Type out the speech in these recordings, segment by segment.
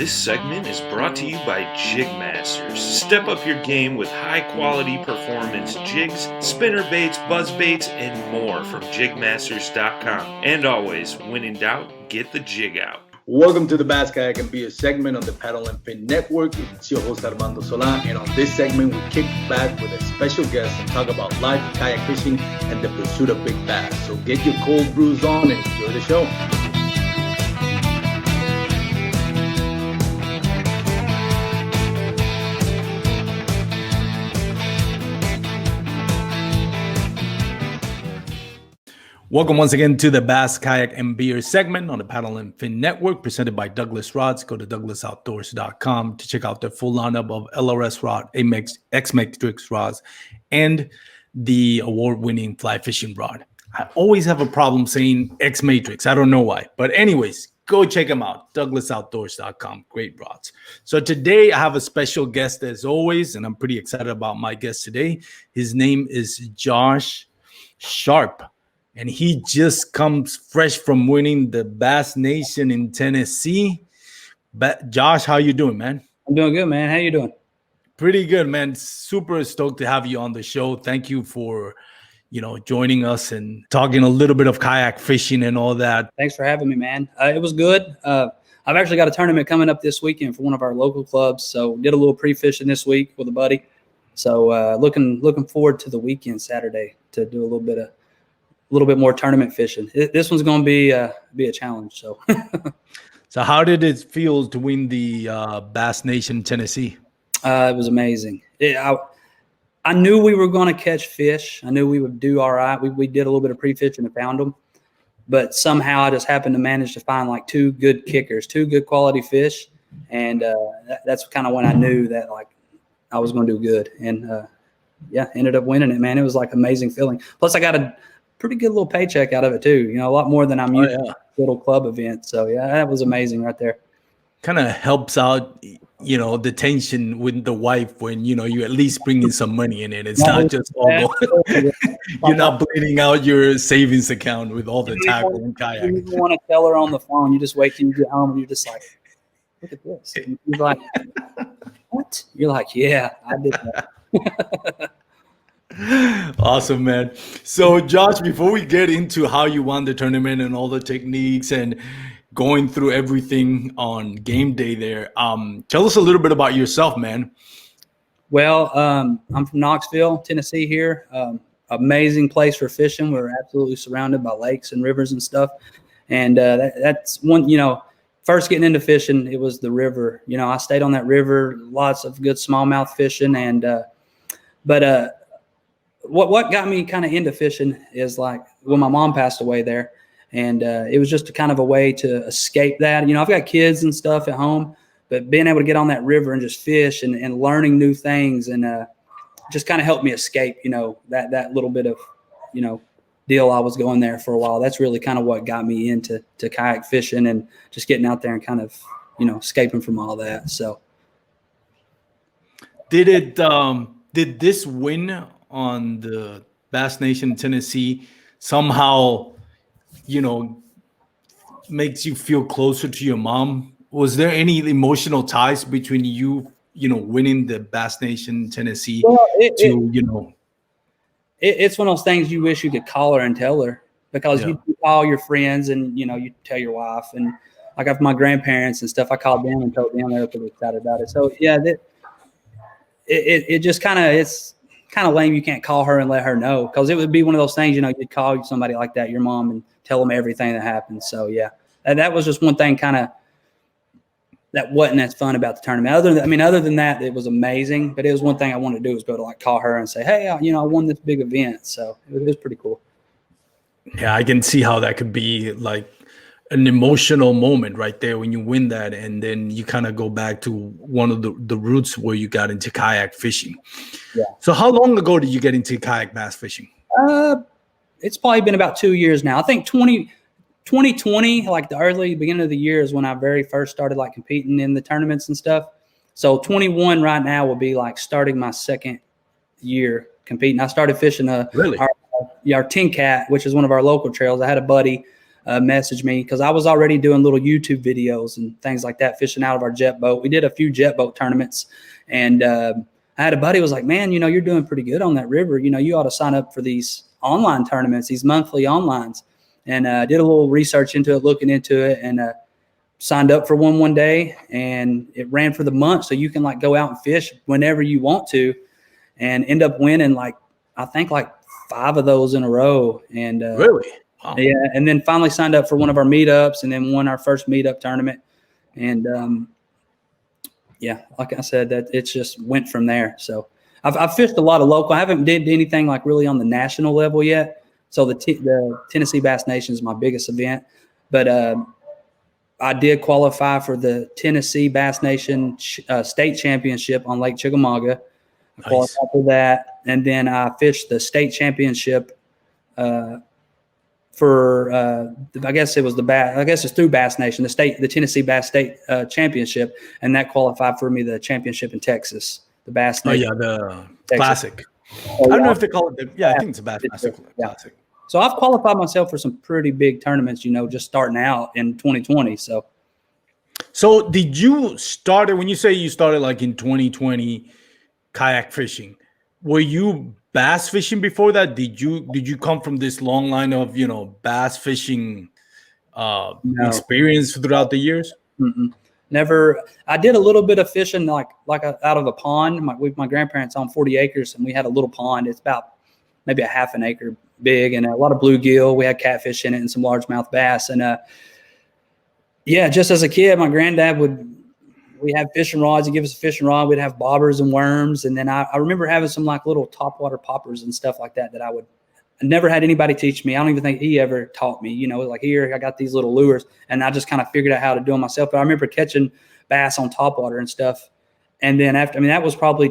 This segment is brought to you by Jig Masters. Step up your game with high-quality performance jigs, spinner baits, buzz baits, and more from jigmasters.com. And always, when in doubt, get the jig out. Welcome to the Bass, Kayak, and B.A.S. segment on the Paddle and Fin Network. It's your host Armando Solan, and on this segment, we kick back with a special guest and talk about life, kayak fishing, and the pursuit of big bass. So get your cold brews on and enjoy the show. Welcome once again to the Bass, Kayak, and Beer segment on the Paddle and Fin Network, presented by Douglas Rods. Go to douglasoutdoors.com to check out the full lineup of LRS rod, X-Matrix rods, and the award-winning fly fishing rod. I always have a problem saying X-Matrix. I don't know why. But anyways, go check them out, douglasoutdoors.com. Great rods. So today I have a special guest as always, and I'm pretty excited about my guest today. His name is Josh Sharp. And he just comes fresh from winning the Bass Nation in Tennessee. Josh, how you doing, man? I'm doing good, man. How you doing? Pretty good, man. Super stoked to have you on the show. Thank you for, joining us and talking a little bit of kayak fishing and all that. Thanks for having me, man. It was good. I've actually got a tournament coming up this weekend for one of our local clubs. So did a little pre-fishing this week with a buddy. So looking forward to the weekend Saturday to do a little bit more tournament fishing. This one's going to be a challenge. So, so how did it feel to win the Bass Nation Tennessee? It was amazing. I knew we were going to catch fish. I knew we would do all right. We did a little bit of pre-fishing and found them, but somehow I just happened to manage to find like two good kickers, two good quality fish, and that's kind of when I knew that like I was going to do good. And ended up winning it, man. It was like amazing feeling. Plus, I got a pretty good little paycheck out of it too. A lot more than I'm used to little club events. So yeah, that was amazing right there. Kind of helps out, the tension with the wife when, you at least bring in some money in it. It's not just all you're not bleeding out your savings account with all the tackle and kayak. You don't want to tell her on the phone. You just wait till you get home and you're just like, look at this. And you're like, what? You're like, yeah, I did that. Awesome, man. So Josh, before we get into how you won the tournament and all the techniques and going through everything on game day there, tell us a little bit about yourself, man. Well, I'm from Knoxville, Tennessee here. Amazing place for fishing. We're absolutely surrounded by lakes and rivers and stuff. And that's one, first getting into fishing, it was the river. I stayed on that river, lots of good smallmouth fishing. And what got me kind of into fishing is like when my mom passed away there, and it was just kind of a way to escape that. I've got kids and stuff at home, but being able to get on that river and just fish and learning new things and just kind of helped me escape, that little bit of, deal I was going there for a while. That's really kind of what got me into kayak fishing and just getting out there and kind of, escaping from all that. So did this win on the Bass Nation Tennessee somehow, makes you feel closer to your mom? Was there any emotional ties between you, winning the Bass Nation Tennessee It's one of those things you wish you could call her and tell her, because you call your friends and, you tell your wife, and like I have my grandparents and stuff, I called them and told them they were pretty excited about it. So yeah, it just it's kind of lame you can't call her and let her know, because it would be one of those things, you'd call somebody like that, your mom, and tell them everything that happened. So yeah, that was just one thing that wasn't as fun about the tournament. Other than that, it was amazing, but it was one thing I wanted to do was go to like call her and say, hey, I won this big event. So it was pretty cool. Yeah, I can see how that could be like an emotional moment right there when you win that, and then you kind of go back to one of the roots where you got into kayak fishing. Yeah. So how long ago did you get into kayak bass fishing? It's probably been about 2 years now. I think 2020, like the early beginning of the year, is when I very first started like competing in the tournaments and stuff. So 21 right now will be like starting my second year competing. I started fishing our Tin Cat, which is one of our local trails. I had a buddy messaged me because I was already doing little YouTube videos and things like that, fishing out of our jet boat. We did a few jet boat tournaments, and I had a buddy who was like, man, you're doing pretty good on that river. You ought to sign up for these online tournaments, these monthly onlines. And did a little research into it, looking into it, and signed up for one day, and it ran for the month. So you can like go out and fish whenever you want to, and end up winning I think 5 of those in a row. And really? Wow. Yeah. And then finally signed up for one of our meetups, and then won our first meetup tournament. And yeah, like I said, that it just went from there. So I've fished a lot of local. I haven't did anything like really on the national level yet. So the Tennessee Bass Nation is my biggest event, but I did qualify for the Tennessee Bass Nation state championship on Lake Chickamauga. I qualified for that, and then I fished the state championship for I guess it was it's through Bass Nation, the Tennessee Bass State Championship, and that qualified for me the championship in Texas, the Bass Nation. Oh yeah, the Texas. Classic. Oh, I don't know if they call it. I think it's a Bass Classic. So I've qualified myself for some pretty big tournaments, just starting out in 2020. So did you start when you say you started like in 2020 kayak fishing? Were you bass fishing before that? Did you come from this long line of bass fishing experience throughout the years? Mm-mm. Never. I did a little bit of fishing like out of a pond. My grandparents owned 40 acres, and we had a little pond. It's about maybe a half an acre big, and a lot of bluegill. We had catfish in it and some largemouth bass. And yeah, just as a kid, my granddad we had fishing rods. He'd give us a fishing rod. We'd have bobbers and worms. And then I remember having some like little topwater poppers and stuff like that I never had anybody teach me. I don't even think he ever taught me, like here, I got these little lures, and I just kind of figured out how to do them myself. But I remember catching bass on topwater and stuff. And then I was probably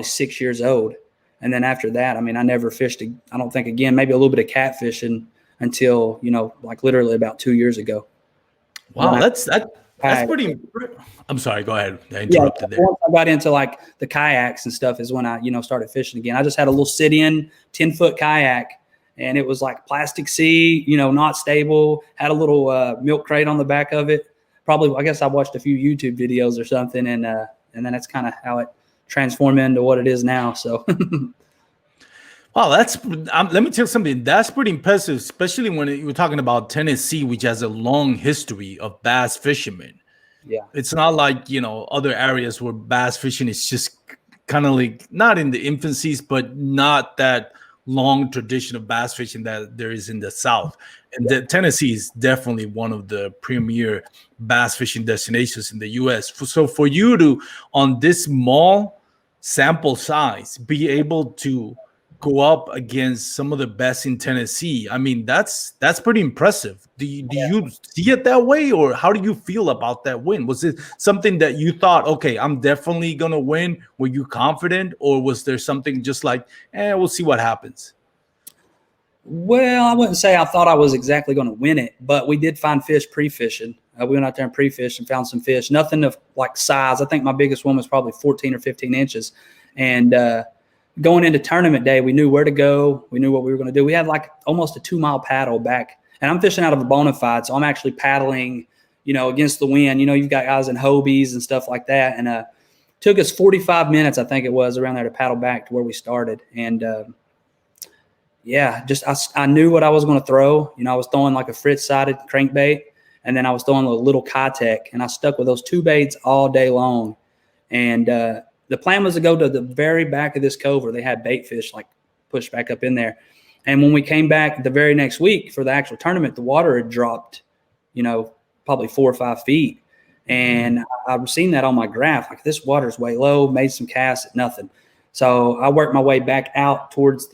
6 years old. And then after that, I never fished, I don't think again, maybe a little bit of catfishing until, like literally about 2 years ago. Wow. That's pretty, I'm sorry, go ahead. I interrupted there. Once I got into like the kayaks and stuff is when I, started fishing again. I just had a little sit-in 10-foot kayak, and it was like plastic seat, not stable, had a little milk crate on the back of it. Probably, I guess I watched a few YouTube videos or something, and then that's kind of how it transform into what it is now. So wow, let me tell you something. That's pretty impressive, especially when you were talking about Tennessee, which has a long history of bass fishermen. Yeah, it's not like other areas where bass fishing is just kind of like not in the infancies, but not that long tradition of bass fishing that there is in the South. And Tennessee is definitely one of the premier bass fishing destinations in the U.S. So for you to, on this small sample size, be able to go up against some of the best in Tennessee, that's pretty impressive. Do you see it that way, or how do you feel about that win? Was it something that you thought, okay, I'm definitely gonna win? Were you confident, or was there something just like, we'll see what happens? Well, I wouldn't say I thought I was exactly going to win it, but we did find fish pre-fishing. We went out there and pre-fished and found some fish, nothing of like size. I think my biggest one was probably 14 or 15 inches. And going into tournament day, we knew where to go. We knew what we were going to do. We had like almost a 2-mile paddle back, and I'm fishing out of a bona fide. So I'm actually paddling, against the wind. You've got guys in Hobies and stuff like that. And took us 45 minutes, I think it was, around there to paddle back to where we started. And yeah, I knew what I was going to throw. I was throwing like a Fritz-sided crankbait, and then I was throwing a little Kayak, and I stuck with those 2 baits all day long. And the plan was to go to the very back of this cove where they had bait fish like pushed back up in there. And when we came back the very next week for the actual tournament, the water had dropped, probably 4 or 5 feet. And I've seen that on my graph. Like, this water's way low, made some casts at nothing. So I worked my way back out towards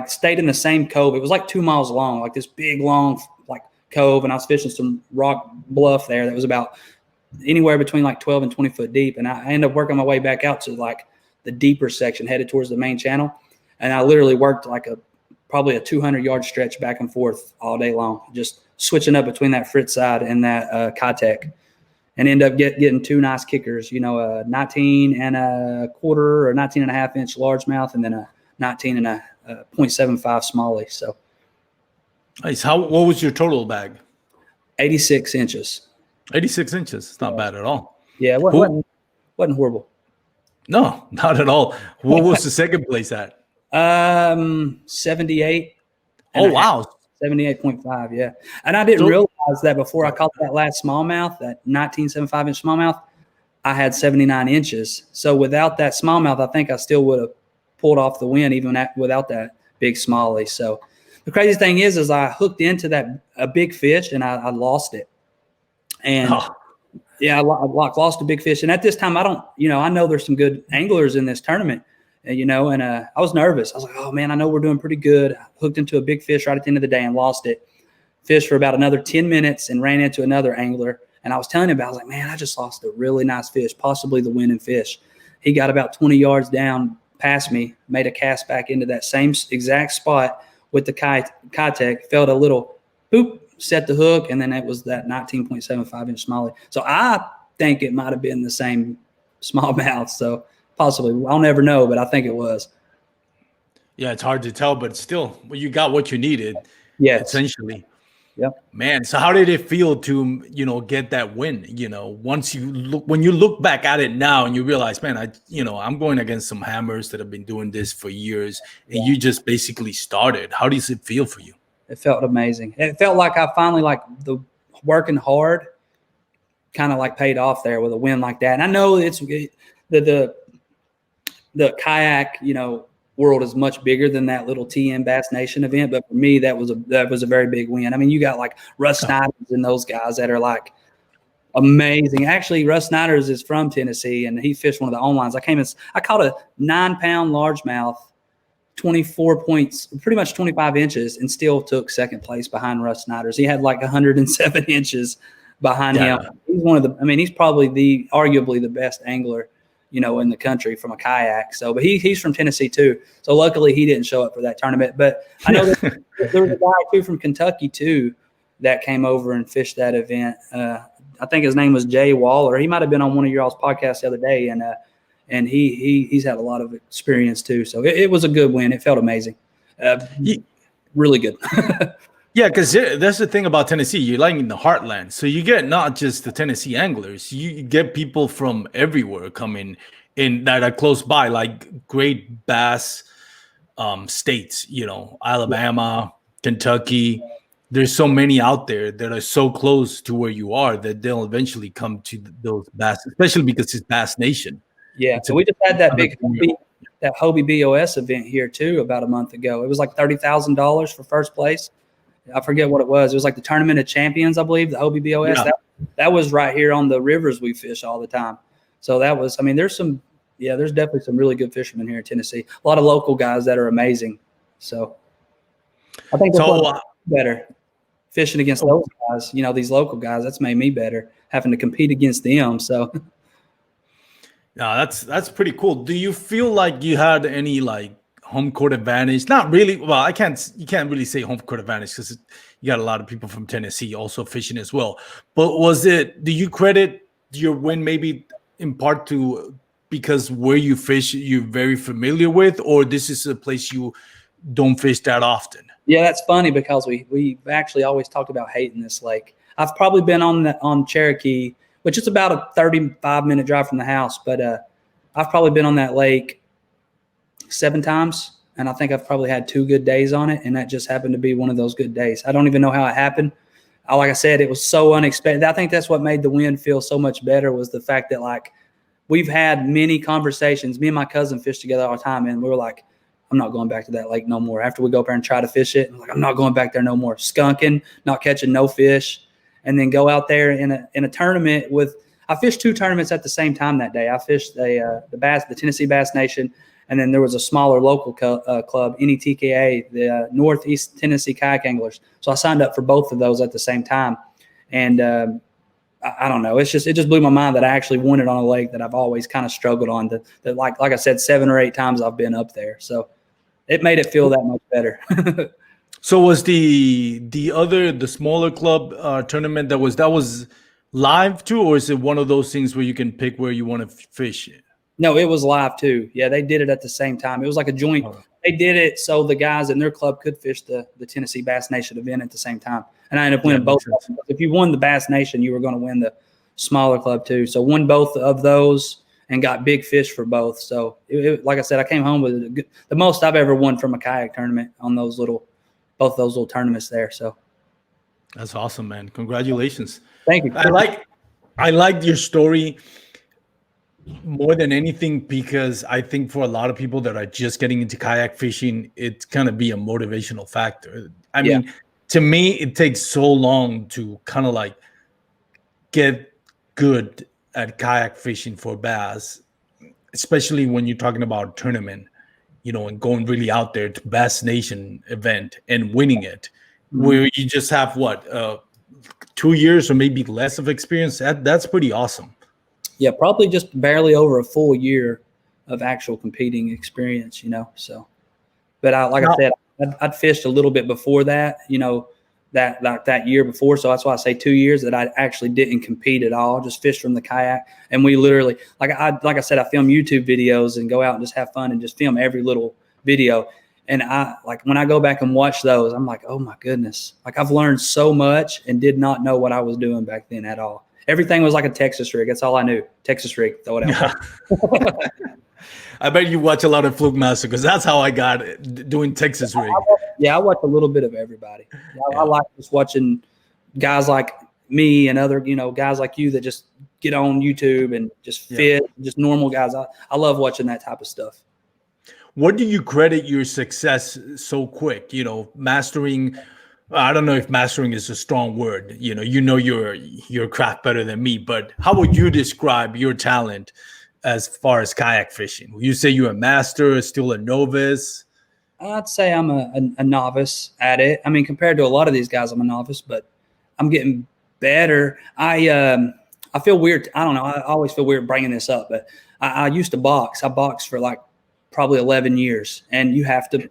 stayed in the same cove. It was like 2 miles long, like this big, long, like cove. And I was fishing some rock bluff there that was about anywhere between like 12 and 20 foot deep. And I ended up working my way back out to like the deeper section headed towards the main channel. And I literally worked like probably a 200-yard stretch back and forth all day long, just switching up between that Fritz side and that Kayak, and end up getting 2 nice kickers, a 19 and a quarter or 19 and a half inch largemouth, and then a 19 and a 0.75 smallie. So Nice. What was your total bag? 86 inches. 86 inches. It's not bad at all. Yeah, it wasn't horrible. No, not at all. What was the second place at? 78. Oh, wow. 78.5, yeah. And I didn't realize that before I caught that last smallmouth, that 1975-inch smallmouth, I had 79 inches. So without that smallmouth, I think I still would have pulled off the win even without that big smallie. So the crazy thing is I hooked into a big fish and I lost it. And yeah, I lost a big fish. And at this time, I know there's some good anglers in this tournament. And I was nervous. I was like, oh, man, I know we're doing pretty good. I hooked into a big fish right at the end of the day and lost it. Fished for about another 10 minutes and ran into another angler. And I was telling him about it. I was like, man, I just lost a really nice fish, possibly the winning fish. He got about 20 yards down past me, made a cast back into that same exact spot with the Kayak, felt a little boop, set the hook, and then it was that 19.75-inch smallie. So I think it might have been the same smallmouth. So possibly. I'll never know, but I think it was. Yeah, it's hard to tell, but still, you got what you needed. Yeah, essentially. Yep. Man, so how did it feel to get that win? When you look back at it now and you realize, man, I'm going against some hammers that have been doing this for years, and you just basically started. How does it feel for you? It felt amazing. It felt like I finally the working hard kind of paid off there with a win like that. And I know it's the kayak, world is much bigger than that little TN Bass Nation event. But for me, that was a very big win. I mean, you got Russ Snyder's and those guys that are amazing. Actually, Russ Snyder's is from Tennessee, and he fished one of the onlines. I caught a 9-pound largemouth, 24 points, pretty much 25 inches, and still took second place behind Russ Snyder's. He had 107 inches behind him. He's he's probably arguably the best angler in the country from a kayak. So, but he's from Tennessee too. So luckily he didn't show up for that tournament. But I know there was a guy too from Kentucky too that came over and fished that event. I think his name was Jay Waller. He might have been on one of your all's podcasts the other day, and he's had a lot of experience too. So it was a good win. It felt amazing. Really good. Yeah, because that's the thing about Tennessee. You're in the heartland. So you get not just the Tennessee anglers, you get people from everywhere coming in that are close by, great bass states, Alabama, Kentucky. There's so many out there that are so close to where you are that they'll eventually come to those bass, especially because it's Bass Nation. Yeah, so we just had that big Hobie B.A.S.S event here too about a month ago. It was $30,000 for first place. I forget what it was. It was the Tournament of Champions, I believe, the Hobie B.A.S.S. Yeah. That was right here on the rivers we fish all the time. So that was, there's definitely some really good fishermen here in Tennessee. A lot of local guys that are amazing. So I think that's better fishing against those guys, these local guys. That's made me better having to compete against them. So no, that's pretty cool. Do you feel like you had any home court advantage? Not really. Well, you can't really say home court advantage because you got a lot of people from Tennessee also fishing as well. But do you credit your win maybe in part to because where you fish you're very familiar with, or this is a place you don't fish that often? Yeah, that's funny because we actually always talked about hating this lake. I've probably been on Cherokee, which is about a 35-minute drive from the house, but I've probably been on that lake 7 times, and I think I've probably had 2 good days on it, and that just happened to be one of those good days. I don't even know how it happened. Like I said, it was so unexpected. I think that's what made the win feel so much better was the fact that we've had many conversations. Me and my cousin fish together all the time, and we were like, I'm not going back to that lake no more. After we go up there and try to fish it, I'm not going back there no more. Skunking, not catching no fish, and then go out there in a tournament with. I fished 2 tournaments at the same time that day. I fished the Tennessee B.A.S.S Nation. And then there was a smaller local club, NETKA, the Northeast Tennessee Kayak Anglers. So I signed up for both of those at the same time. And I don't know. It just blew my mind that I actually won it on a lake that I've always kind of struggled on. That like I said, 7 or 8 times I've been up there. So it made it feel that much better. So was the smaller club tournament that was live too, or is it one of those things where you can pick where you want to fish? No, it was live too. Yeah, they did it at the same time. It was like a joint they did it so the guys in their club could fish the Tennessee Bass Nation event at the same time. And I ended up winning both. If you won the Bass Nation, you were going to win the smaller club too. So won both of those and got big fish for both. So like I said, I came home with the most I've ever won from a kayak tournament on both those little tournaments there. So that's awesome, man. Congratulations. Thank you. I like your story more than anything because I think for a lot of people that are just getting into kayak fishing, it's gonna be a motivational factor. I mean, to me, it takes so long to kind of like get good at kayak fishing for bass, especially when you're talking about a tournament, and going really out there to Bass Nation event and winning it, where you just have 2 years or maybe less of experience. That's pretty awesome. Yeah, probably just barely over a full year of actual competing experience, So, but I said, I'd fished a little bit before that, that year before. So that's why I say 2 years that I actually didn't compete at all. Just fished from the kayak, and we literally, like I said, I film YouTube videos and go out and just have fun and just film every little video. And when I go back and watch those, I'm like, oh my goodness, like I've learned so much and did not know what I was doing back then at all. Everything was like a Texas rig. That's all I knew. Texas rig. Throw it out. I bet you watch a lot of Fluke Master because that's how I got it, doing Texas rig. I watch a little bit of everybody. I like just watching guys like me and other, guys like you that just get on YouTube and just fit, just normal guys. I love watching that type of stuff. What do you credit your success so quick? Mastering. I don't know if mastering is a strong word. Your craft better than me, but how would you describe your talent as far as kayak fishing? Would you say you're a master, still a novice? I'd say I'm a novice at it. I mean, compared to a lot of these guys, I'm a novice, but I'm getting better. I feel weird. I don't know. I always feel weird bringing this up, but I used to box. I boxed for like probably 11 years, and you have to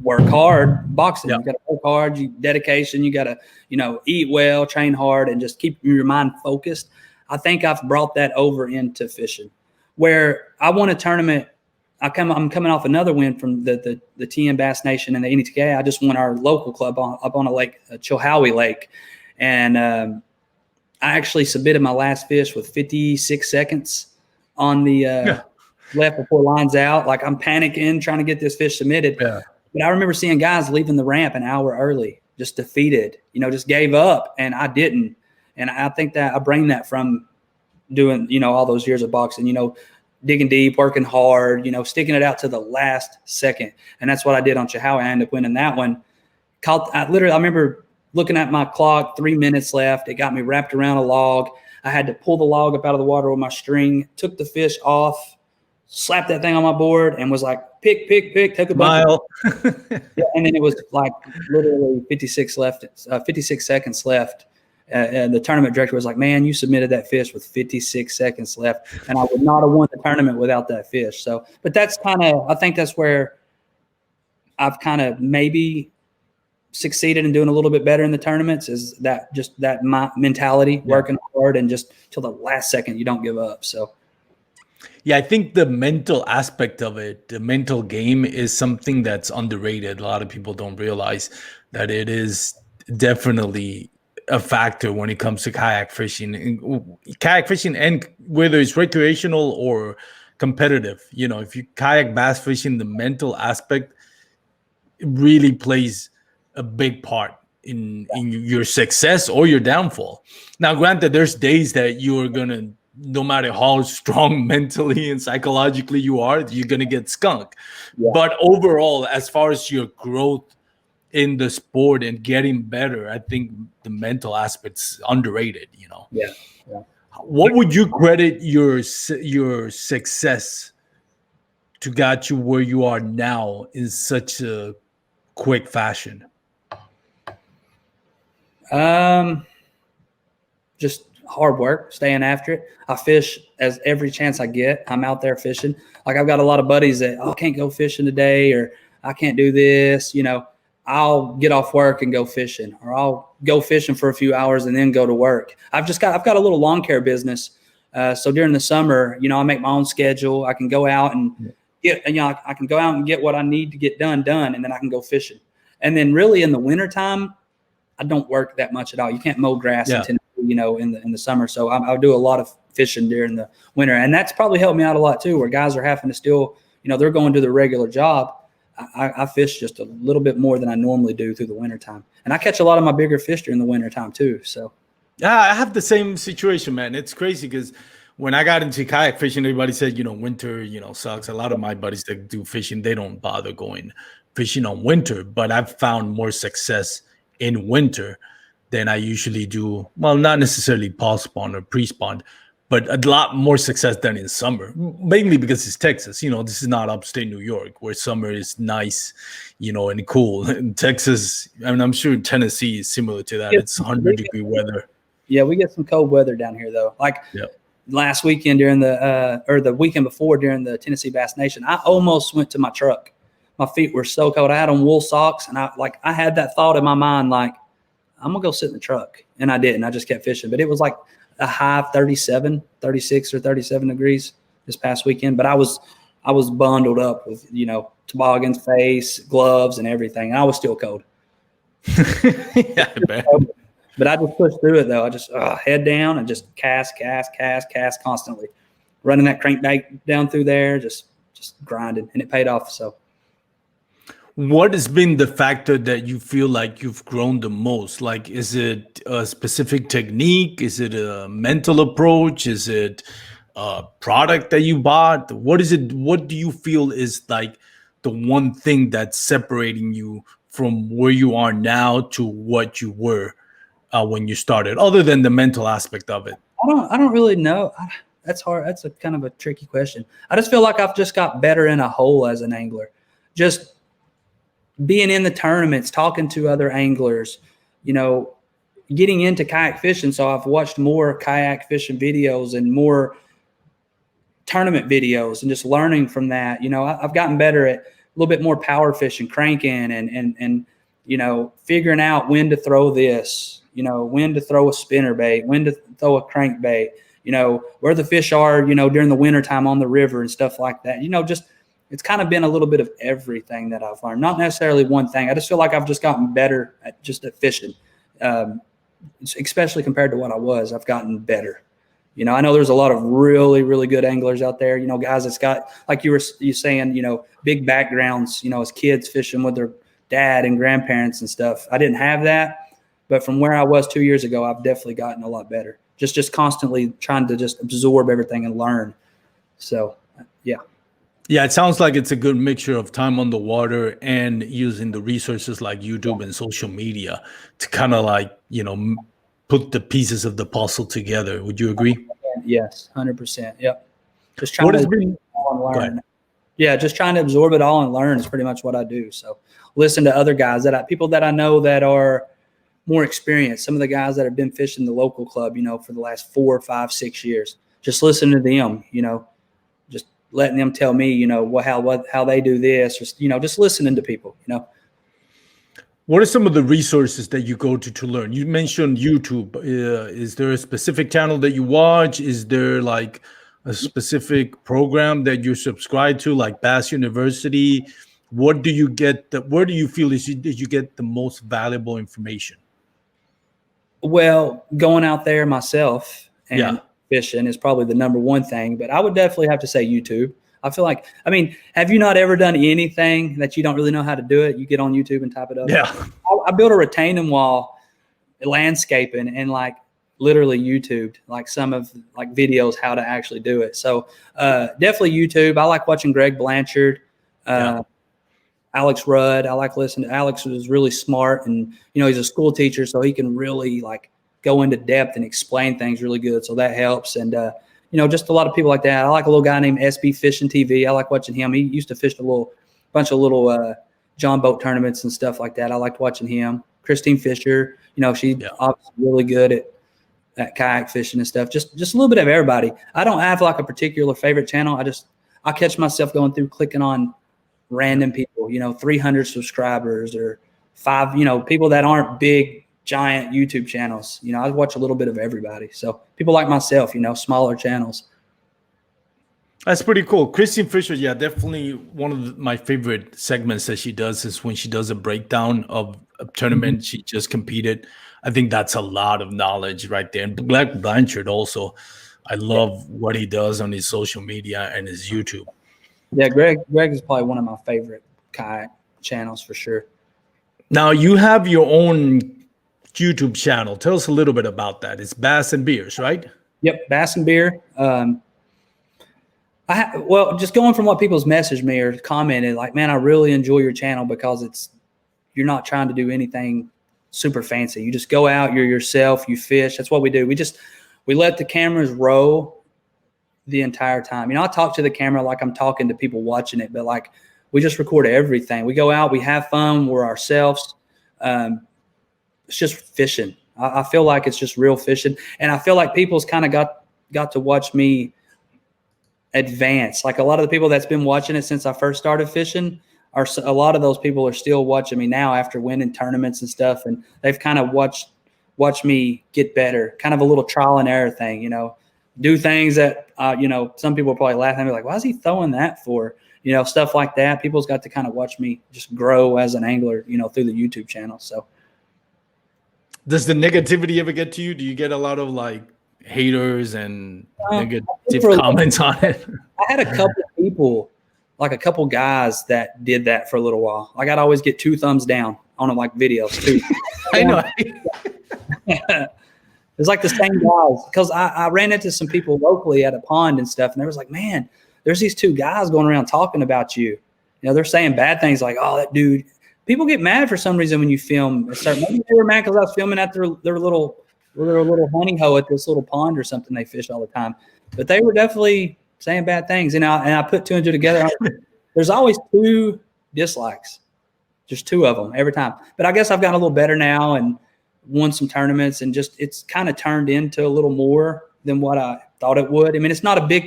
work hard boxing. You got to work hard, dedication. You got to, eat well, train hard, and just keep your mind focused. I think I've brought that over into fishing, where I won a tournament. I'm coming off another win from the TN Bass Nation and the NETK. I just won our local club up on a lake, Chilhowie Lake, and I actually submitted my last fish with 56 seconds on the left before line's out. Like I'm panicking, trying to get this fish submitted. Yeah. But I remember seeing guys leaving the ramp an hour early, just defeated, just gave up, and I didn't. And I think that I bring that from doing, all those years of boxing, digging deep, working hard, sticking it out to the last second. And that's what I did on Chihuahua. I ended up winning that one. I remember looking at my clock, 3 minutes left. It got me wrapped around a log. I had to pull the log up out of the water with my string, took the fish off, slapped that thing on my board, and was like, pick, took a mile. And then it was like literally 56 seconds left. And the tournament director was like, man, you submitted that fish with 56 seconds left. And I would not have won the tournament without that fish. So, but that's I think that's where I've kind of maybe succeeded in doing a little bit better in the tournaments, is that just that mentality, working hard, and just till the last second, you don't give up. So. Yeah, I think the mental aspect of it, the mental game, is something that's underrated. A lot of people don't realize that it is definitely a factor when it comes to kayak fishing. And whether it's recreational or competitive, if you kayak bass fishing, the mental aspect really plays a big part in your success or your downfall. Now, granted, there's days that you're gonna, no matter how strong mentally and psychologically you are, you're going to get skunked. Yeah. But overall, as far as your growth in the sport and getting better, I think the mental aspect's underrated, Yeah. What would you credit your success to got you where you are now in such a quick fashion? Just hard work, staying after it. I fish as every chance I get. I'm out there fishing. Like I've got a lot of buddies that, I can't go fishing today, or I can't do this. I'll get off work and go fishing, or I'll go fishing for a few hours and then go to work. I've got a little lawn care business. So during the summer, I make my own schedule. I can go out and get, I can go out and get what I need to get done, and then I can go fishing. And then really in the wintertime, I don't work that much at all. You can't mow grass in Tennessee, in the summer. So I do a lot of fishing during the winter. And that's probably helped me out a lot too, where guys are having to still, they're going to their regular job. I fish just a little bit more than I normally do through the wintertime. And I catch a lot of my bigger fish during the wintertime too. So yeah, I have the same situation, man. It's crazy because when I got into kayak fishing, everybody said, winter, sucks. A lot of my buddies that do fishing, they don't bother going fishing on winter, but I've found more success in winter than I usually do. Well, not necessarily post-spawn or pre-spawn, but a lot more success than in summer, mainly because it's Texas. This is not upstate New York where summer is nice, and cool. In Texas, I'm sure Tennessee is similar to that. It's 100-degree weather. Yeah, we get some cold weather down here though. Like last weekend during the weekend before during the Tennessee B.A.S.S Nation, I almost went to my truck. My feet were so cold. I had on wool socks, and I had that thought in my mind, like, I'm gonna go sit in the truck. And I didn't. I just kept fishing. But it was like a high of 36 or 37 degrees this past weekend. But I was bundled up with, toboggans, face, gloves, and everything. And I was still cold. Yeah, man. But I just pushed through it though. I just head down and just cast constantly, running that crankbait down through there, just grinding, and it paid off. So, what has been the factor that you feel like you've grown the most? Like, is it a specific technique? Is it a mental approach? Is it a product that you bought? What is it? What do you feel is like the one thing that's separating you from where you are now to what you were when you started, other than the mental aspect of it? I don't really know. That's hard. That's a kind of a tricky question. I just feel like I've just got better in a whole as an angler. Just being in the tournaments, talking to other anglers, getting into kayak fishing. So I've watched more kayak fishing videos and more tournament videos and just learning from that. I've gotten better at a little bit more power fishing, cranking and figuring out when to throw this, when to throw a spinner bait, when to throw a crankbait, where the fish are, during the wintertime on the river and stuff like that. Just it's kind of been a little bit of everything that I've learned, not necessarily one thing. I just feel like I've just gotten better at fishing, especially compared to what I was. I've gotten better. I know there's a lot of really, really good anglers out there, guys that's got, like you saying, big backgrounds, as kids fishing with their dad and grandparents and stuff. I didn't have that, but from where I was 2 years ago, I've definitely gotten a lot better. Just constantly trying to just absorb everything and learn. So, yeah. Yeah, it sounds like it's a good mixture of time on the water and using the resources like YouTube and social media to kind of like, put the pieces of the puzzle together. Would you agree? Yes, 100%. Yep. Just trying to learn. Yeah, just trying to absorb it all and learn is pretty much what I do. So listen to other guys people that I know that are more experienced. Some of the guys that have been fishing the local club, for the last 4, 5, 6 years. Just listen to them, just letting them tell me, how they do this, or, just listening to people, What are some of the resources that you go to learn? You mentioned YouTube. Is there a specific channel that you watch? Is there like a specific program that you subscribe to, like Bass University? What do you get? Where do you feel that you get the most valuable information? Well, going out there myself and fishing is probably the number one thing, but I would definitely have to say YouTube. I feel like, have you not ever done anything that you don't really know how to do it? You get on YouTube and type it up. Yeah. I built a retaining wall, landscaping, and like literally YouTubed like some of like videos how to actually do it. So definitely YouTube. I like watching Greg Blanchard, Alex Rudd. I like listening to Alex. Was really smart, and he's a school teacher, so he can really like go into depth and explain things really good. So that helps. And just a lot of people like that. I like a little guy named SB Fishing TV. I like watching him. He used to fish a bunch of little John boat tournaments and stuff like that. I liked watching him. Christine Fisher, she's obviously really good at kayak fishing and stuff. Just a little bit of everybody. I don't have like a particular favorite channel. I catch myself going through clicking on random people, 300 subscribers or 5, people that aren't big, giant YouTube channels. I watch a little bit of everybody. So people like myself, smaller channels. That's pretty cool. Christine Fisher, yeah, definitely one of my favorite segments that she does is when she does a breakdown of a tournament she just competed. I think that's a lot of knowledge right there. And Black Blanchard also, I love what he does on his social media and his YouTube. Yeah, Greg is probably one of my favorite kayak channels for sure. Now you have your own YouTube channel. Tell us a little bit about that. It's Bass and Beers, right? Yep, Bass and Beer. Well, just going from what people's messaged me or commented, like, man, I really enjoy your channel because you're not trying to do anything super fancy. You just go out, you're yourself, you fish. That's what we do. We let the cameras roll the entire time. I talk to the camera like I'm talking to people watching it, but like we just record everything. We go out, we have fun, we're ourselves. It's just fishing. I feel like it's just real fishing, and I feel like people's kind of got to watch me advance. Like a lot of the people that's been watching it since I first started fishing a lot of those people are still watching me now after winning tournaments and stuff, and they've kind of watched me get better. Kind of a little trial and error thing, do things that some people are probably laughing at me like, why is he throwing that for? Stuff like that. People's got to kind of watch me just grow as an angler, through the YouTube channel. So does the negativity ever get to you? Do you get a lot of like haters and negative comments on it? I had a couple of people, like a couple guys that did that for a little while. Like I'd always get 2 thumbs down on them, like videos too. I know. It's like the same guys, because I ran into some people locally at a pond and stuff, and they was like, man, there's these 2 guys going around talking about you. They're saying bad things like, oh, that dude. People get mad for some reason when you film. Maybe they were mad because I was filming at their little honey hole at this little pond or something they fish all the time. But they were definitely saying bad things. And I put 2 and 2 together. There's always 2 dislikes. Just 2 of them every time. But I guess I've gotten a little better now and won some tournaments, and just it's kind of turned into a little more than what I thought it would. I mean,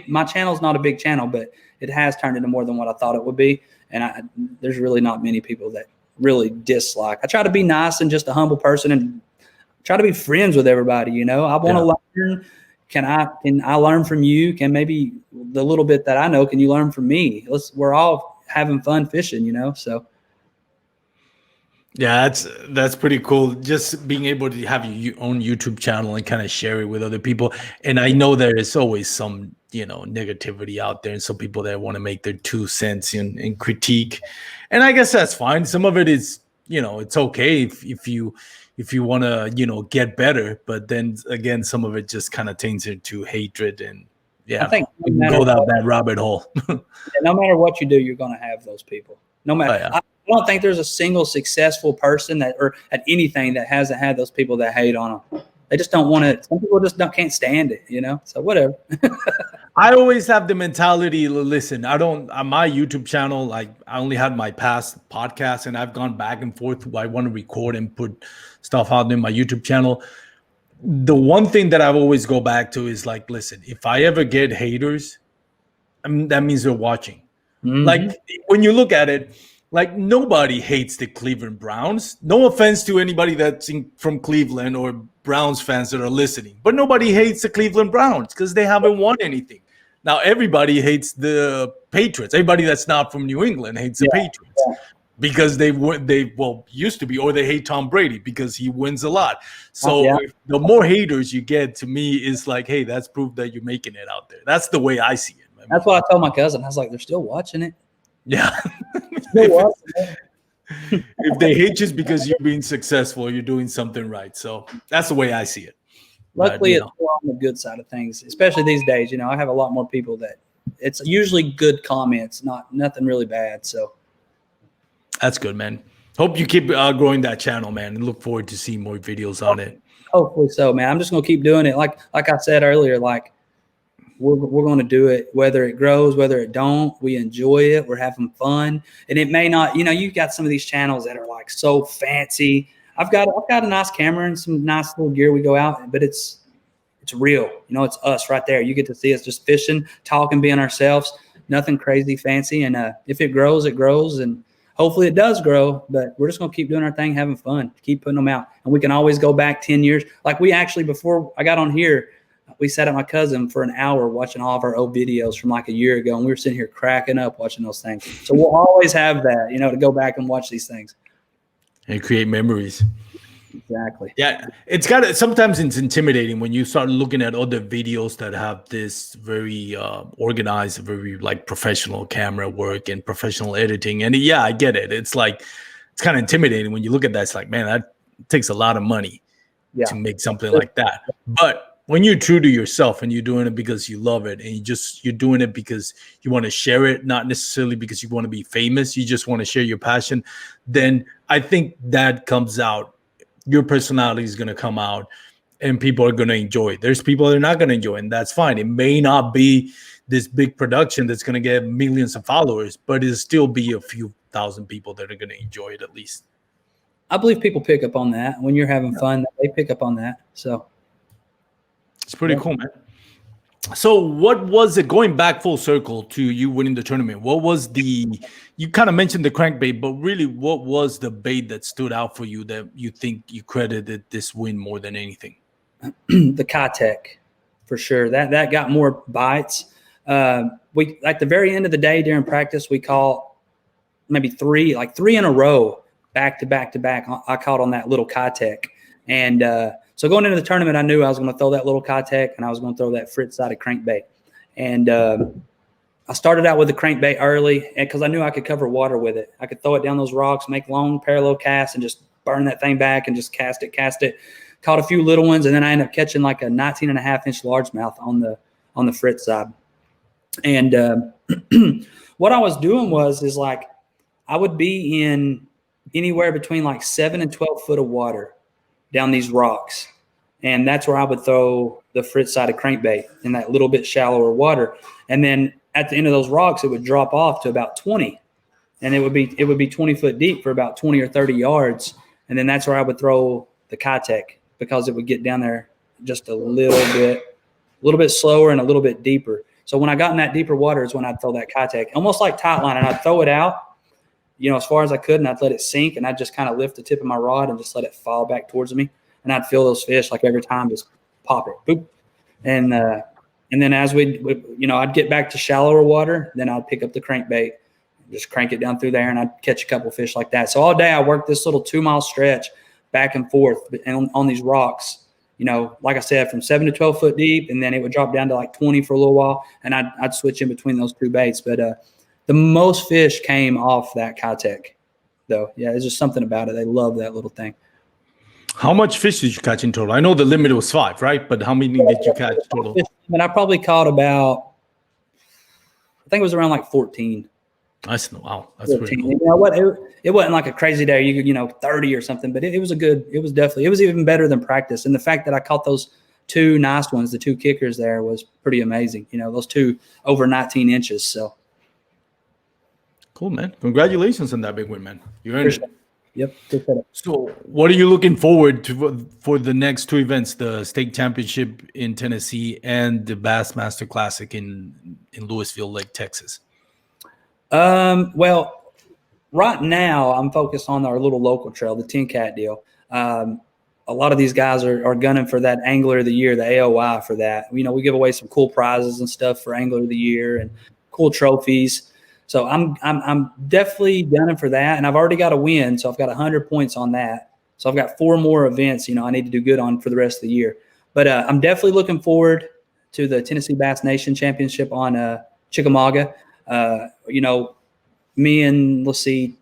my channel's not a big channel, but it has turned into more than what I thought it would be. And there's really not many people that really dislike. I try to be nice and just a humble person and try to be friends with everybody. I want to learn. Can I learn from you? Can maybe the little bit that I know, can you learn from me? We're all having fun fishing, so. Yeah, that's pretty cool. Just being able to have your own YouTube channel and kind of share it with other people. And I know there is always some, negativity out there, and some people that want to make their 2 cents in critique. And I guess that's fine. Some of it is, it's okay if you want to, get better. But then again, some of it just kind of turns into hatred, and I think go down that rabbit hole. No matter what you do, you're going to have those people. No matter. I don't think there's a single successful person or at anything that hasn't had those people that hate on them. They just don't want to. Some people just can't stand it, So whatever. I always have the mentality. Listen, on my YouTube channel, like I only had my past podcasts, and I've gone back and forth. I want to record and put stuff out in my YouTube channel. The one thing that I always go back to is like, listen, if I ever get haters, that means they're watching. Mm-hmm. Like when you look at it, like nobody hates the Cleveland Browns. No offense to anybody that's from Cleveland or Browns fans that are listening, but nobody hates the Cleveland Browns because they haven't won anything. Now everybody hates the Patriots. Everybody that's not from New England hates the Patriots because they used to be, or they hate Tom Brady because he wins a lot. So the more haters you get, to me, is like, hey, that's proof that you're making it out there. That's the way I see it. Man. That's what I told my cousin. I was like, they're still watching it. Yeah. If they hate you, it's because you're being successful, you're doing something right. So that's the way I see it. Luckily, it's more on the good side of things, especially these days. I have a lot more people that it's usually good comments, nothing really bad. So that's good, man. Hope you keep growing that channel, man, and look forward to seeing more videos on it. Hopefully so, man. I'm just gonna keep doing it. Like I said earlier, like we're going to do it, whether it grows, whether it don't. We enjoy it. We're having fun, and it may not. You've got some of these channels that are like so fancy. I've got a nice camera and some nice little gear. We go out, but it's real. It's us right there. You get to see us just fishing, talking, being ourselves. Nothing crazy, fancy. And if it grows, it grows, and hopefully it does grow. But we're just going to keep doing our thing, having fun, keep putting them out, and we can always go back 10 years. Like we actually, before I got on here. we sat at my cousin for an hour watching all of our old videos from like a year ago, and we were sitting here cracking up watching those things. So we'll always have that, to go back and watch these things and create memories. Exactly. Yeah, sometimes it's intimidating when you start looking at other videos that have this very organized, very like professional camera work and professional editing. And yeah, I get it. It's kind of intimidating when you look at that. It's like, man, that takes a lot of money to make something like that. But when you're true to yourself and you're doing it because you love it and you're doing it because you want to share it, not necessarily because you want to be famous, you just want to share your passion, then I think that comes out. Your personality is going to come out and people are going to enjoy it. There's people that are not going to enjoy it, and that's fine. It may not be this big production that's going to get millions of followers, but it'll still be a few thousand people that are going to enjoy it at least. I believe people pick up on that. When you're having fun, they pick up on that. So it's pretty cool, man. So what was it, going back full circle to you winning the tournament? What was you kind of mentioned the crankbait, but really what was the bait that stood out for you that you think you credited this win more than anything? The Kayak, for sure. That got more bites. We at the very end of the day during practice, we caught maybe three in a row, back to back to back. I caught on that little Kayak. And so going into the tournament, I knew I was going to throw that little Kayak and I was going to throw that frit-sided crankbait. And I started out with the crankbait early because I knew I could cover water with it. I could throw it down those rocks, make long parallel casts, and just burn that thing back and just cast it. Caught a few little ones, and then I ended up catching like a 19.5-inch largemouth on the frit side. And what I was doing is like I would be in anywhere between like 7 and 12 foot of water down these rocks. And that's where I would throw the frit-sided crankbait in that little bit shallower water. And then at the end of those rocks, it would drop off to about 20. And it would be 20 foot deep for about 20 or 30 yards. And then that's where I would throw the Kayak because it would get down there just a little bit slower and a little bit deeper. So when I got in that deeper water is when I'd throw that Kayak, almost like tight line, and I'd throw it out, as far as I could, and I'd let it sink, and I'd just kind of lift the tip of my rod and just let it fall back towards me, and I'd feel those fish like every time, just pop it, boop, and then as I'd get back to shallower water, then I'd pick up the crankbait, just crank it down through there, and I'd catch a couple fish like that. So all day I worked this little 2-mile stretch back and forth on these rocks. Like I said, from 7 to 12 foot deep, and then it would drop down to like 20 for a little while, and I'd switch in between those two baits, but the most fish came off that Kayak, though. Yeah, there's just something about it. They love that little thing. How much fish did you catch in total? I know the limit was 5, right? But how many did you catch total? And I probably caught about, I think it was around like 14. Wow, that's 14. pretty cool. You know what? It wasn't like a crazy day. You could, 30 or something, but it was it was even better than practice. And the fact that I caught those two nice ones, the two kickers there, was pretty amazing. Those two over 19 inches. So. Cool, man. Congratulations on that big win, man. You earned it. Yep. So what are you looking forward to for the next two events, the state championship in Tennessee and the Bassmaster Classic in Louisville Lake, Texas? Well, right now I'm focused on our little local trail, the 10 Cat deal. A lot of these guys are gunning for that Angler of the Year, the AOI for that. We give away some cool prizes and stuff for Angler of the Year and cool trophies. So I'm definitely gunning for that, and I've already got a win, so I've got 100 points on that. So I've got 4 more events, I need to do good on for the rest of the year. But I'm definitely looking forward to the Tennessee Bass Nation Championship on Chickamauga. Me and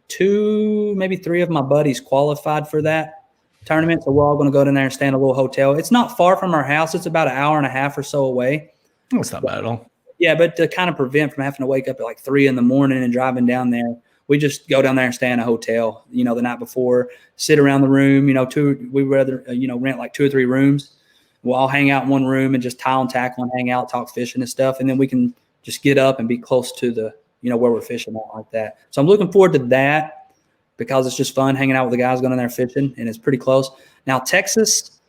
2, maybe 3 of my buddies qualified for that tournament, so we're all going to go down there and stay in a little hotel. It's not far from our house; it's about an hour and a half or so away. Oh, it's not bad at all. Yeah, but to kind of prevent from having to wake up at like 3 a.m. and driving down there, we just go down there and stay in a hotel, the night before, sit around the room, we'd rather, rent like 2 or 3 rooms. We'll all hang out in one room and just tile and tackle and hang out, talk fishing and stuff. And then we can just get up and be close to the, where we're fishing out like that. So I'm looking forward to that because it's just fun hanging out with the guys going in there fishing, and it's pretty close. Now, Texas,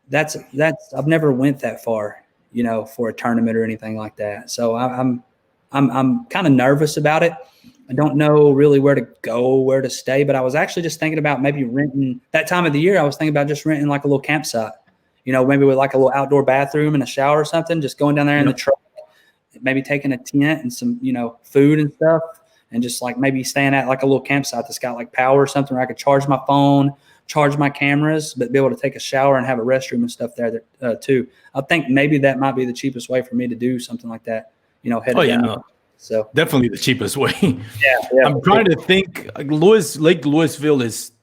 that's I've never went that far, for a tournament or anything like that. So I'm kind of nervous about it. I don't know really where to go, where to stay, but I was actually just thinking about maybe renting that time of the year. I was thinking about just renting like a little campsite, maybe with like a little outdoor bathroom and a shower or something, just going down there in the truck, maybe taking a tent and some, food and stuff, and just like maybe staying at like a little campsite that's got like power or something where I could charge my phone, charge my cameras, but be able to take a shower and have a restroom and stuff there too. I think maybe that might be the cheapest way for me to do something like that, So definitely the cheapest way. Yeah. I'm trying to think. Lake Louisville is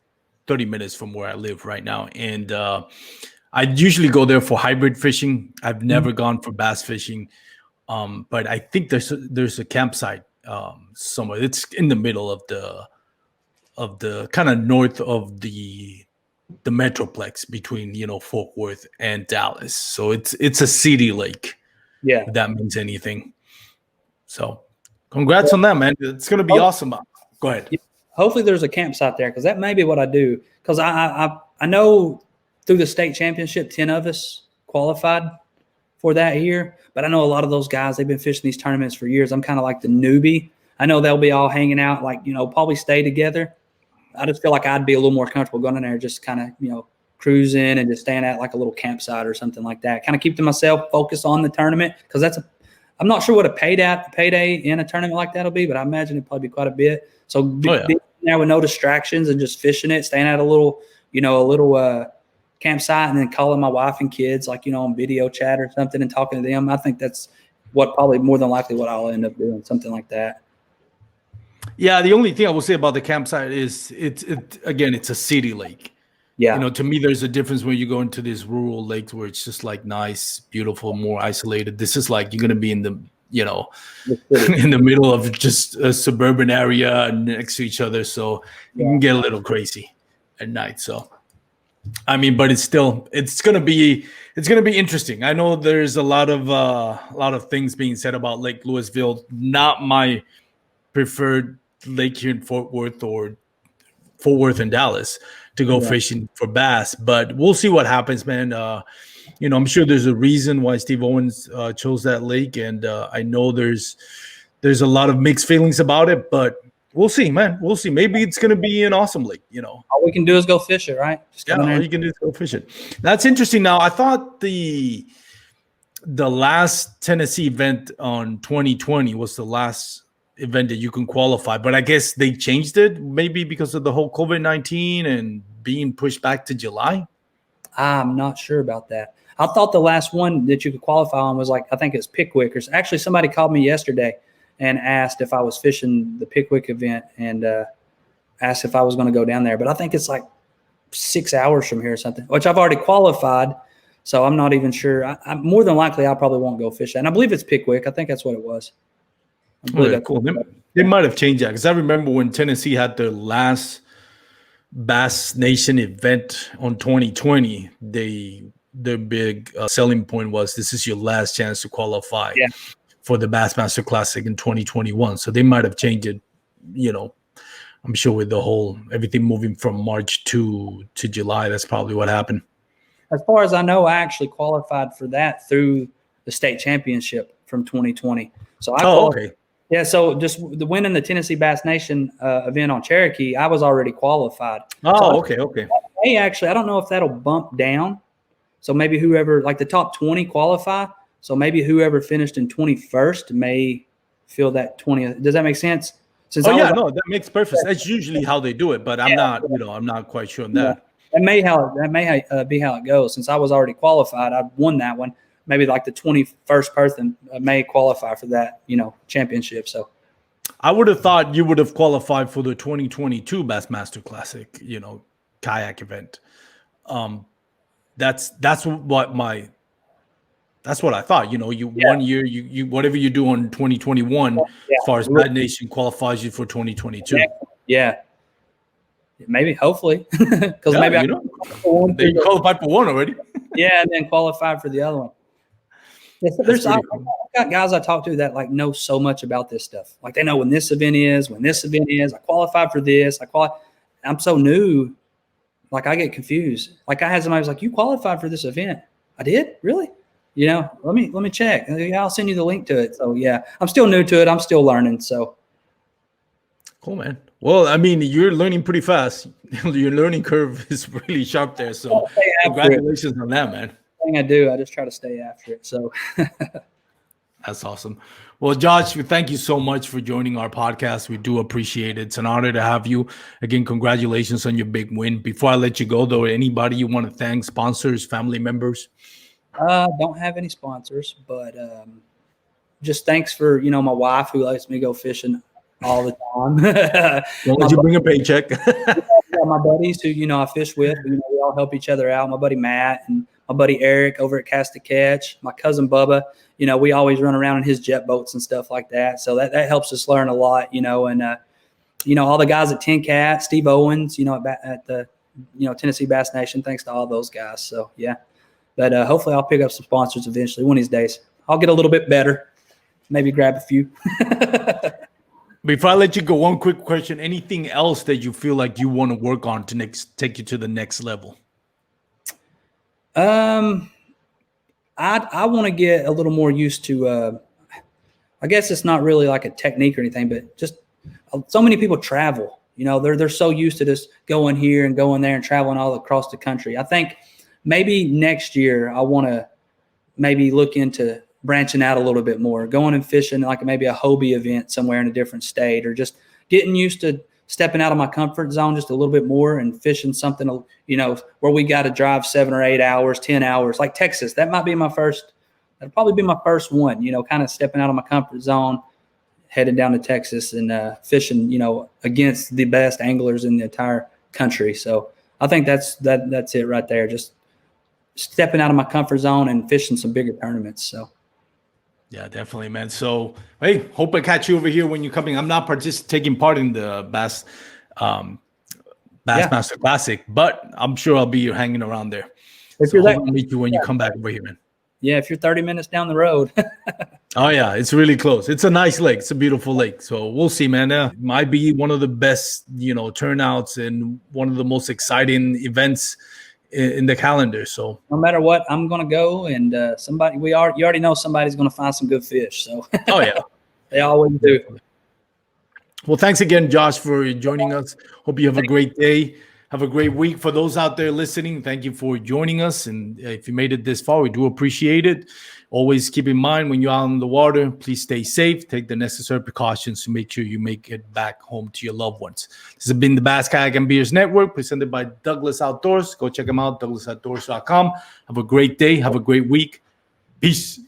30 minutes from where I live right now, and I usually go there for hybrid fishing. I've never gone for bass fishing, but I think there's a campsite somewhere. It's in the middle of the kind of north of the metroplex between Fort Worth and Dallas. So it's a city lake. Yeah, if that means anything. So congrats on that, man. It's gonna be awesome. Go ahead. Hopefully there's a campsite there, because that may be what I do. Because I know through the state championship, 10 of us qualified for that year. But I know a lot of those guys, they've been fishing these tournaments for years. I'm kind of like the newbie. I know they'll be all hanging out, like, probably stay together. I just feel like I'd be a little more comfortable going in there, just kind of, cruising and just staying at like a little campsite or something like that. Kind of keep to myself, focus on the tournament, because I'm not sure what a payday in a tournament like that will be, but I imagine it'd probably be quite a bit. So being there with no distractions and just fishing it, staying at a little campsite, and then calling my wife and kids, like, on video chat or something, and talking to them. I think that's probably more than likely what I'll end up doing, something like that. Yeah, the only thing I will say about the campsite is it's a city lake. Yeah. To me, there's a difference when you go into these rural lakes where it's just like nice, beautiful, more isolated. This is like you're going to be in the, in the middle of just a suburban area next to each other. So you can get a little crazy at night. So, I mean, but it's going to be interesting. I know there's a lot of things being said about Lake Louisville. Not my preferred lake here in Fort Worth and Dallas to go fishing for bass, but we'll see what happens, man. I'm sure there's a reason why Steve Owens chose that lake, and I know there's a lot of mixed feelings about it, but we'll see, man. We'll see. Maybe it's gonna be an awesome lake. All we can do is go fish it, right? All you can do is go fish it. That's interesting. Now, I thought the last Tennessee event on 2020 was the last event that you can qualify, but I guess they changed it maybe because of the whole COVID-19 and being pushed back to July. I'm not sure about that. I thought the last one that you could qualify on was I think it's Pickwick. Actually, somebody called me yesterday and asked if I was fishing the Pickwick event, and asked if I was going to go down there. But I think it's like 6 hours from here or something, which I've already qualified. So I'm not even sure. I'm more than likely I probably won't go fish that. And I believe it's Pickwick. I think that's what it was. Cool. They might have changed that, because I remember when Tennessee had their last Bass Nation event on 2020, their big selling point was, this is your last chance to qualify for the Bassmaster Classic in 2021. So they might have changed it, I'm sure with the whole everything moving from March to July. That's probably what happened. As far as I know, I actually qualified for that through the state championship from 2020. So okay. Yeah, so just the winning the Tennessee Bass Nation event on Cherokee, I was already qualified. Okay. Hey, actually, I don't know if that'll bump down. So maybe whoever, like the top 20 qualify. So maybe whoever finished in 21st may feel that 20th. Does that make sense? That makes perfect sense. That's usually how they do it, but I'm not quite sure on that. That may be how it goes. Since I was already qualified, I won that one. Maybe like the 21st person may qualify for that, championship. So I would have thought you would have qualified for the 2022 Bassmaster Classic, kayak event. That's what I thought. 1 year, you whatever you do on 2021, as far as Bad Nation qualifies you for 2022. Yeah. Maybe, hopefully, because maybe they qualified for one already. And then qualified for the other one. I've got guys I talk to that know so much about this stuff. Like they know when this event is. I qualified for this. I'm so new. Like I get confused. Like I had somebody who's like, "You qualified for this event?" I did, really? Let me check. I'll send you the link to it. So I'm still new to it. I'm still learning. So cool, man. Well, I mean, you're learning pretty fast. Your learning curve is really sharp there. So congratulations on that, man. everything I do, I just try to stay after it. So That's awesome. Well, Josh, thank you so much for joining our podcast. We do appreciate it. It's an honor to have you. Again, congratulations on your big win. Before I let you go, though, anybody you want to thank, sponsors, family members? Don't have any sponsors, but just thanks for, my wife who lets me go fishing all the time. Don't let you bring a paycheck. Yeah, my buddies who, I fish with, we all help each other out. My buddy Matt and my buddy Eric over at Cast to Catch, my cousin Bubba, we always run around in his jet boats and stuff like that. So that helps us learn a lot, and, all the guys at Tin Cat, Steve Owens, at the, Tennessee B.A.S.S Nation. Thanks to all those guys. So, yeah. But hopefully I'll pick up some sponsors eventually one of these days. I'll get a little bit better, maybe grab a few. Before I let you go, one quick question. Anything else that you feel like you want to work on to take you to the next level? I want to get a little more used to, I guess it's not really like a technique or anything, but just so many people travel, they're so used to just going here and going there and traveling all across the country. I think maybe next year I want to maybe look into branching out a little bit more, going and fishing like maybe a Hobie event somewhere in a different state, or just getting used to stepping out of my comfort zone just a little bit more and fishing something, where we got to drive 7 or 8 hours, 10 hours, like Texas. That'll probably be my first one, kind of stepping out of my comfort zone, heading down to Texas and fishing, against the best anglers in the entire country. So I think that's it right there. Just stepping out of my comfort zone and fishing some bigger tournaments. So. Yeah, definitely, man. So, hey, hope I catch you over here when you're coming. I'm not taking part in the Bass Master Classic, but I'm sure I'll be hanging around there. I'll meet you when you come back over here, man. Yeah, if you're 30 minutes down the road. Oh, yeah, it's really close. It's a nice lake. It's a beautiful lake. So we'll see, man. It might be one of the best, turnouts and one of the most exciting events in the calendar. So no matter what, I'm going to go, and you already know somebody's going to find some good fish. So oh yeah, they always do. Well, thanks again, Josh, for joining us. Hope you have a great day. Have a great week. For those out there listening, thank you for joining us. And if you made it this far, we do appreciate it. Always keep in mind when you're out on the water, please stay safe. Take the necessary precautions to make sure you make it back home to your loved ones. This has been the Bass Kayak and Beers Network, presented by Douglas Outdoors. Go check them out, douglasoutdoors.com. Have a great day. Have a great week. Peace.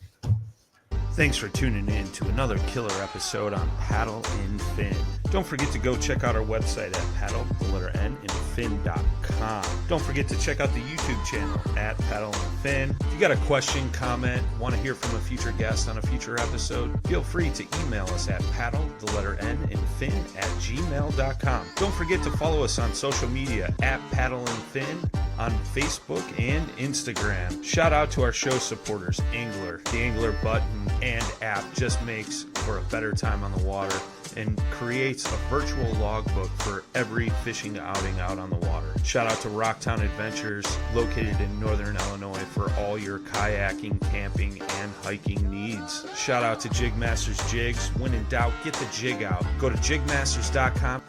Thanks for tuning in to another killer episode on Paddle and Fin. Don't forget to go check out our website at paddle.fin.com. Don't forget to check out the YouTube channel at Paddle and Fin. If you got a question, comment, want to hear from a future guest on a future episode, feel free to email us at paddle@gmail.com. Don't forget to follow us on social media at Paddle and Fin on Facebook and Instagram. Shout out to our show supporters, Angler. The Angler button and app just makes for a better time on the water and creates a virtual logbook for every fishing outing out on the water. Shout out to Rocktown Adventures, located in Northern Illinois, for all your kayaking, camping, and hiking needs. Shout out to Jig Masters Jigs. When in doubt, get the jig out. Go to jigmasters.com.